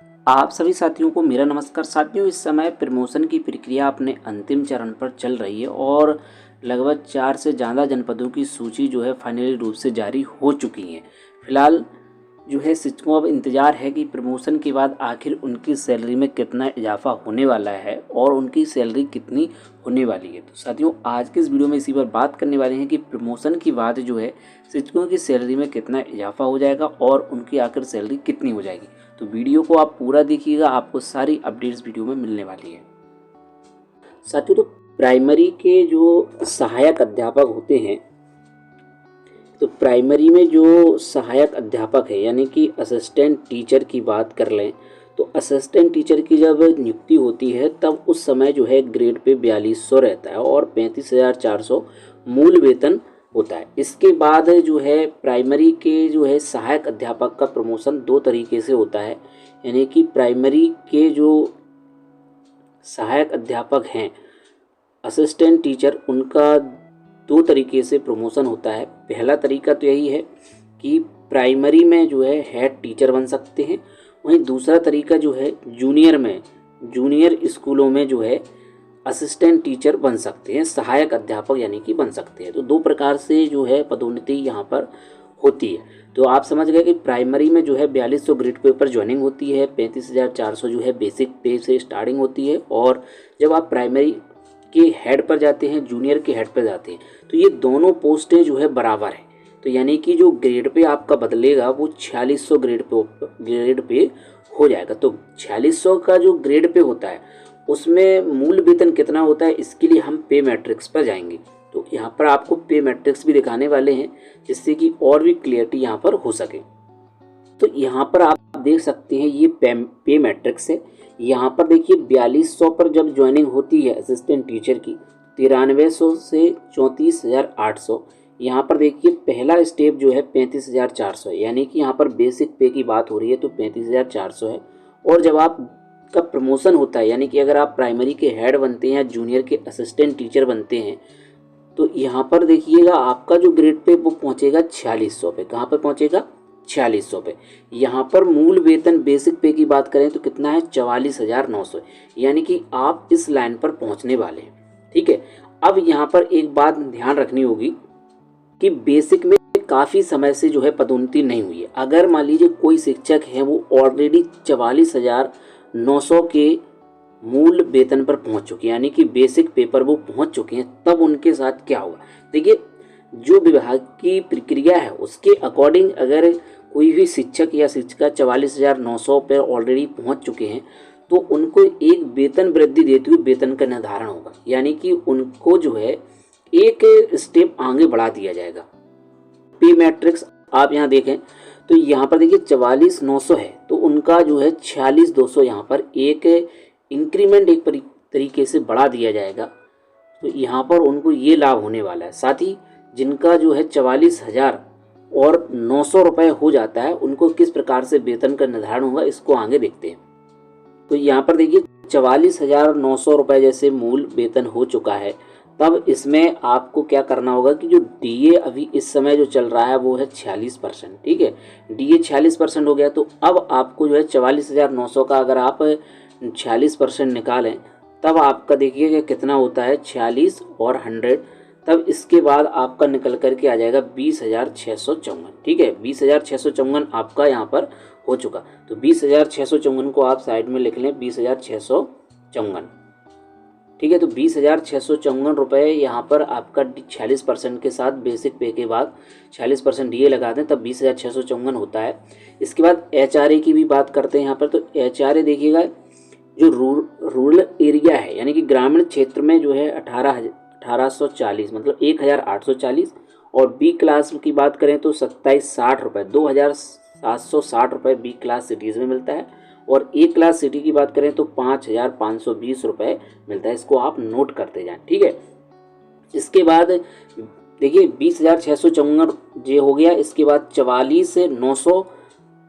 आप सभी साथियों को मेरा नमस्कार। साथियों, इस समय प्रमोशन की प्रक्रिया अपने अंतिम चरण पर चल रही है और लगभग 4 से ज़्यादा जनपदों की सूची जो है फाइनली रूप से जारी हो चुकी है। फिलहाल जो है शिक्षकों अब इंतज़ार है कि प्रमोशन के बाद आखिर उनकी सैलरी में कितना इजाफा होने वाला है और उनकी सैलरी कितनी होने वाली है। तो साथियों, आज के इस वीडियो में इसी पर बात करने वाले हैं कि प्रमोशन के बाद जो है शिक्षकों की सैलरी में कितना इजाफा हो जाएगा और उनकी आखिर सैलरी कितनी हो जाएगी। तो वीडियो को आप पूरा देखिएगा, आपको सारी अपडेट्स वीडियो में मिलने वाली है। साथियों, तो प्राइमरी के जो सहायक अध्यापक होते हैं, तो प्राइमरी में जो सहायक अध्यापक है यानी कि असिस्टेंट टीचर की बात कर लें, तो असिस्टेंट टीचर की जब नियुक्ति होती है तब उस समय जो है ग्रेड पे 4200 रहता है और 35,400 मूल वेतन होता है। इसके बाद जो है प्राइमरी के जो है सहायक अध्यापक का प्रमोशन दो तरीके से होता है, यानी कि प्राइमरी के जो सहायक अध्यापक हैं असिस्टेंट टीचर, उनका दो तरीके से प्रमोशन होता है। पहला तरीका तो यही है कि प्राइमरी में जो है हेड टीचर बन सकते हैं, वहीं दूसरा तरीका जो है जूनियर स्कूलों में जो है असिस्टेंट टीचर बन सकते हैं, सहायक अध्यापक यानी कि बन सकते हैं। तो दो प्रकार से जो है पदोन्नति यहाँ पर होती है। तो आप समझ गए कि प्राइमरी में जो है 4200 ग्रेड पे पर ज्वाइनिंग होती है, 35,400 जो है बेसिक पे से स्टार्टिंग होती है, और जब आप प्राइमरी के हेड पर जाते हैं, जूनियर के हेड पर जाते हैं, तो ये दोनों पोस्टें जो है बराबर है। तो यानी कि जो ग्रेड पे आपका बदलेगा वो 4600 ग्रेड पे हो जाएगा। तो 4600 का जो ग्रेड पे होता है उसमें मूल वेतन कितना होता है, इसके लिए हम पे मैट्रिक्स पर जाएंगे। तो यहाँ पर आपको पे मैट्रिक्स भी दिखाने वाले हैं जिससे कि और भी क्लियरिटी यहाँ पर हो सके। तो यहाँ पर आप देख सकते हैं ये पे मैट्रिक्स है। यहाँ पर देखिए 4200 पर जब ज्वाइनिंग होती है असिस्टेंट टीचर की, 9300 से 34,800। यहाँ पर देखिए पहला स्टेप जो है 35,400 है, यानी कि यहाँ पर बेसिक पे की बात हो रही है तो 35,400 है। और जब आप का प्रमोशन होता है, यानी कि अगर आप प्राइमरी के हेड बनते हैं या जूनियर के असिस्टेंट टीचर बनते हैं, तो यहाँ पर देखिएगा आपका जो ग्रेड पे वो पहुँचेगा 4600 पे। कहाँ पे पहुँचेगा? 4600 पे। यहाँ पर मूल वेतन बेसिक पे की बात करें तो कितना है? 44,900, यानी कि आप इस लाइन पर पहुँचने वाले हैं। ठीक है, अब यहाँ पर एक बात ध्यान रखनी होगी कि बेसिक में काफ़ी समय से जो है पदोन्नति नहीं हुई है। अगर मान लीजिए कोई शिक्षक है वो ऑलरेडी 44,900 के मूल वेतन पर पहुंच चुके हैं, यानी कि बेसिक पे पर वो पहुंच चुके हैं, तब उनके साथ क्या होगा? देखिए, जो विभाग की प्रक्रिया है उसके अकॉर्डिंग अगर कोई भी शिक्षक या शिक्षिका 44,900 पर ऑलरेडी पहुंच चुके हैं तो उनको एक वेतन वृद्धि देते हुए वेतन का निर्धारण होगा, यानी कि उनको जो है एक स्टेप आगे बढ़ा दिया जाएगा। पे मैट्रिक्स आप यहाँ देखें तो यहाँ पर देखिए 44,900 है तो उनका जो है 46,200 यहाँ पर एक इंक्रीमेंट एक तरीके से बढ़ा दिया जाएगा। तो यहाँ पर उनको ये लाभ होने वाला है। साथ ही जिनका जो है 44,000 और 900 रुपये हो जाता है उनको किस प्रकार से वेतन का निर्धारण होगा, इसको आगे देखते हैं। तो यहाँ पर देखिए 44,900 रुपये जैसे मूल वेतन हो चुका है, तब इसमें आपको क्या करना होगा कि जो डीए अभी इस समय जो चल रहा है वो है 46%। ठीक है, डीए 46% हो गया, तो अब आपको जो है 44,900 का अगर आप 46% निकालें तब आपका देखिएगा कितना होता है, 46 और 100, तब इसके बाद आपका निकल करके आ जाएगा 20,654। ठीक है, 20,654 आपका यहाँ पर हो चुका। तो 20,654 को आप साइड में लिख लें, 20,654। ठीक है, तो 20,654 रुपये यहाँ पर आपका 46% के साथ बेसिक पे के बाद 46% डीए लगा दें तब 20,654 होता है। इसके बाद एचआरए की भी बात करते हैं यहाँ पर। तो एचआरए देखिएगा जो रूरल एरिया है यानी कि ग्रामीण क्षेत्र में जो है 1840 मतलब 1,840, और बी क्लास की बात करें तो 2760 रुपये 2,760 रुपये बी क्लास सिटीज़ में मिलता है, और ए क्लास सिटी की बात करें तो 5,520 रुपये मिलता है। इसको आप नोट करते जाएं। ठीक है, इसके बाद देखिए 20,654 ये हो गया। इसके बाद 44,900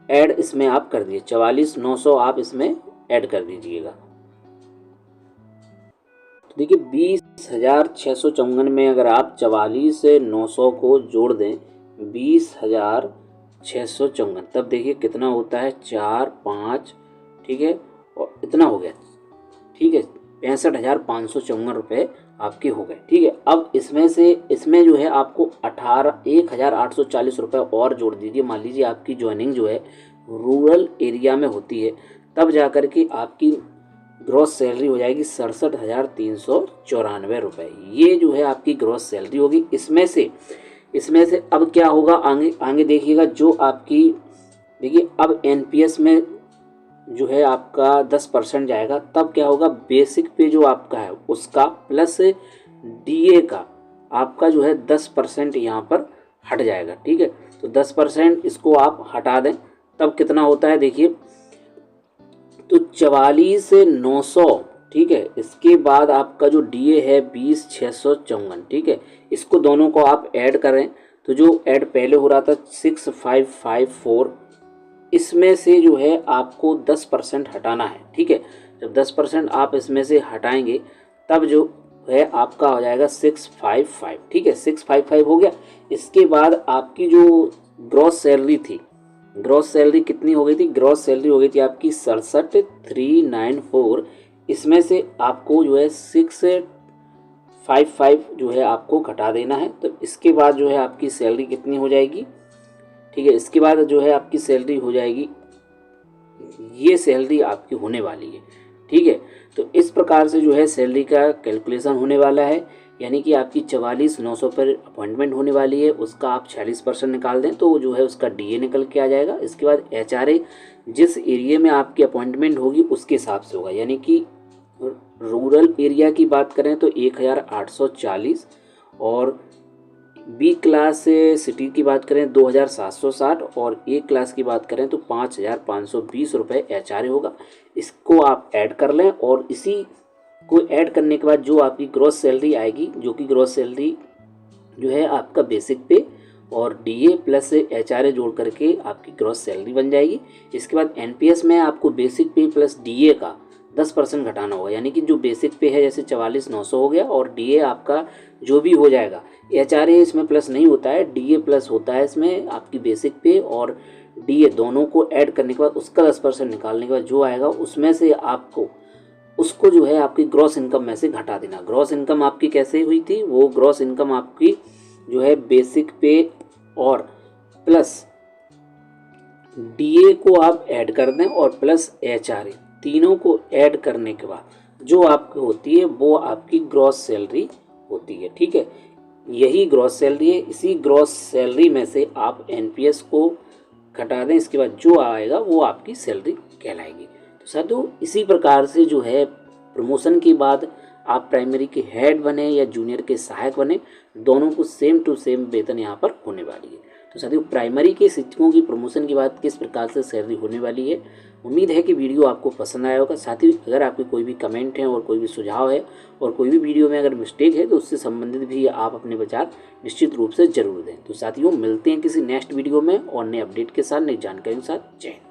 ऐड इसमें आप कर दिए, 44,900 आप इसमें ऐड कर दीजिएगा। तो देखिए 20,654 में अगर आप 44,900 को जोड़ दें 20,654, तब देखिए कितना होता है, 4 5, ठीक है, और इतना हो गया, ठीक है, 65,554 रुपये आपके हो गए। ठीक है, अब इसमें जो है आपको 1,840 रुपये और जोड़ दीजिए। मान लीजिए आपकी ज्वाइनिंग जो है रूरल एरिया में होती है, तब जा कर के आपकी ग्रॉस सैलरी हो जाएगी 67,394 रुपये। ये जो है आपकी ग्रॉस सैलरी होगी। इसमें से अब क्या होगा, आगे देखिएगा, जो आपकी देखिए अब एनपीएस में जो है आपका 10% जाएगा, तब क्या होगा, बेसिक पे जो आपका है उसका प्लस डीए का आपका जो है 10% यहाँ पर हट जाएगा। ठीक है, तो 10% इसको आप हटा दें, तब कितना होता है देखिए, तो 44,900। ठीक है, इसके बाद आपका जो डीए है 20,654। ठीक है, इसको दोनों को आप ऐड करें तो जो ऐड पहले हो रहा था 6,554, इसमें से जो है आपको 10% हटाना है। ठीक है, जब 10% आप इसमें से हटाएंगे तब जो है आपका हो जाएगा 655। ठीक है, 655 हो गया। इसके बाद आपकी जो ग्रॉस सैलरी थी, ग्रॉस सैलरी कितनी हो गई थी, ग्रॉस सैलरी हो गई थी आपकी 67,394। इसमें से आपको जो है 655 जो है आपको घटा देना है। तो इसके बाद जो है आपकी सैलरी कितनी हो जाएगी, ठीक है, इसके बाद जो है आपकी सैलरी हो जाएगी, ये सैलरी आपकी होने वाली है। ठीक है, तो इस प्रकार से जो है सैलरी का कैलकुलेशन होने वाला है, यानी कि आपकी 44,900 पर अपॉइंटमेंट होने वाली है, उसका आप 46% निकाल दें तो जो है उसका डीए निकल के आ जाएगा। इसके बाद एचआरए जिस एरिया में आपकी अपॉइंटमेंट होगी उसके हिसाब से होगा, यानी कि रूरल एरिया की बात करें तो 1,840, और बी क्लास सिटी की बात करें 2,760, और ए क्लास की बात करें तो 5,520 रुपये एचआरए होगा। इसको आप ऐड कर लें, और इसी को ऐड करने के बाद जो आपकी ग्रॉस सैलरी आएगी, जो कि ग्रॉस सैलरी जो है आपका बेसिक पे और डीए प्लस एचआरए जोड़ करके आपकी ग्रॉस सैलरी बन जाएगी। इसके बाद एनपीएस में आपको बेसिक पे प्लस डीए का 10% घटाना होगा, यानी कि जो बेसिक पे है जैसे 44,900 हो गया, और डीए आपका जो भी हो जाएगा, एचआरए इसमें प्लस नहीं होता है, डीए प्लस होता है इसमें। आपकी बेसिक पे और डीए दोनों को ऐड करने के बाद उसका 10% निकालने के बाद जो आएगा उसमें से आपको उसको जो है आपकी ग्रॉस इनकम में से घटा देना। ग्रॉस इनकम आपकी कैसे हुई थी, वो ग्रॉस इनकम आपकी जो है बेसिक पे और प्लस डीए को आप ऐड कर दें और प्लस एचआरए, तीनों को ऐड करने के बाद जो आपकी होती है वो आपकी ग्रॉस सैलरी होती है। ठीक है, यही ग्रॉस सैलरी है। इसी ग्रॉस सैलरी में से आप एनपीएस को घटा दें, इसके बाद जो आएगा वो आपकी सैलरी कहलाएगी। तो साथियों, इसी प्रकार से जो है प्रमोशन के बाद आप प्राइमरी के हेड बने या जूनियर के सहायक बने, दोनों को सेम टू सेम वेतन यहाँ पर होने वाली है। तो साथियों, प्राइमरी के शिक्षकों की प्रमोशन के बाद किस प्रकार से सैलरी होने वाली है, उम्मीद है कि वीडियो आपको पसंद आया होगा। साथ ही अगर आपके कोई भी कमेंट हैं और कोई भी सुझाव है और कोई भी वीडियो में अगर मिस्टेक है तो उससे संबंधित भी आप अपने विचार निश्चित रूप से जरूर दें। तो साथियों, मिलते हैं किसी नेक्स्ट वीडियो में और नए अपडेट के साथ, नई जानकारी के साथ। जय हिंद।